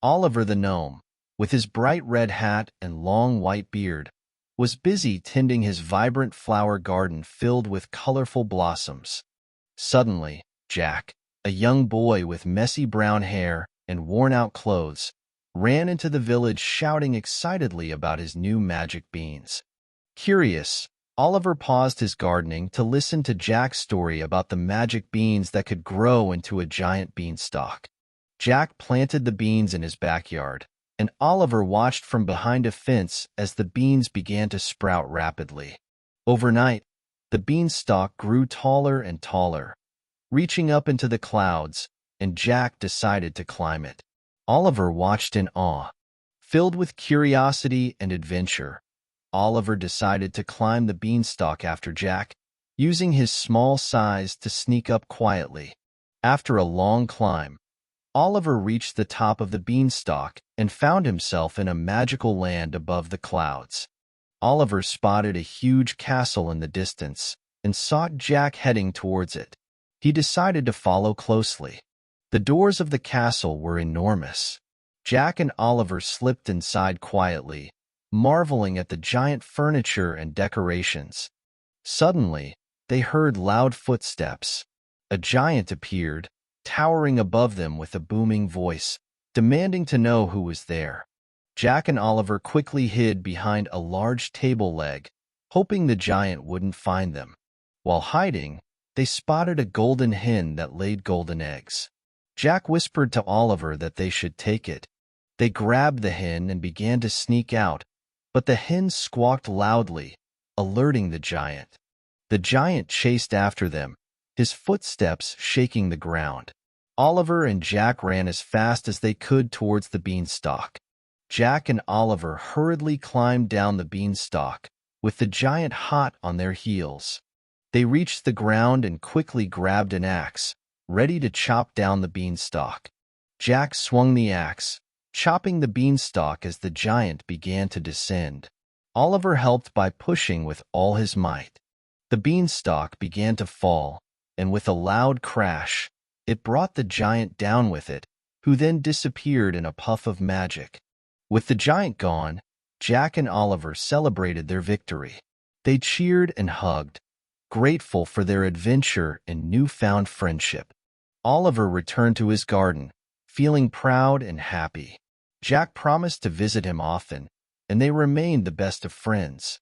Oliver the gnome, with his bright red hat and long white beard, was busy tending his vibrant flower garden filled with colorful blossoms. Suddenly, Jack, a young boy with messy brown hair and worn-out clothes, ran into the village shouting excitedly about his new magic beans. Curious, Oliver paused his gardening to listen to Jack's story about the magic beans that could grow into a giant beanstalk. Jack planted the beans in his backyard, and Oliver watched from behind a fence as the beans began to sprout rapidly. Overnight, the beanstalk grew taller and taller, reaching up into the clouds, and Jack decided to climb it. Oliver watched in awe. Filled with curiosity and adventure, Oliver decided to climb the beanstalk after Jack, using his small size to sneak up quietly. After a long climb, Oliver reached the top of the beanstalk and found himself in a magical land above the clouds. Oliver spotted a huge castle in the distance and saw Jack heading towards it. He decided to follow closely. The doors of the castle were enormous. Jack and Oliver slipped inside quietly, marveling at the giant furniture and decorations. Suddenly, they heard loud footsteps. A giant appeared, towering above them with a booming voice, demanding to know who was there. Jack and Oliver quickly hid behind a large table leg, hoping the giant wouldn't find them. While hiding, they spotted a golden hen that laid golden eggs. Jack whispered to Oliver that they should take it. They grabbed the hen and began to sneak out, but the hen squawked loudly, alerting the giant. The giant chased after them, his footsteps shaking the ground. Oliver and Jack ran as fast as they could towards the beanstalk. Jack and Oliver hurriedly climbed down the beanstalk, with the giant hot on their heels. They reached the ground and quickly grabbed an axe, ready to chop down the beanstalk. Jack swung the axe, chopping the beanstalk as the giant began to descend. Oliver helped by pushing with all his might. The beanstalk began to fall, and with a loud crash, it brought the giant down with it, who then disappeared in a puff of magic. With the giant gone, Jack and Oliver celebrated their victory. They cheered and hugged, grateful for their adventure and newfound friendship. Oliver returned to his garden, feeling proud and happy. Jack promised to visit him often, and they remained the best of friends.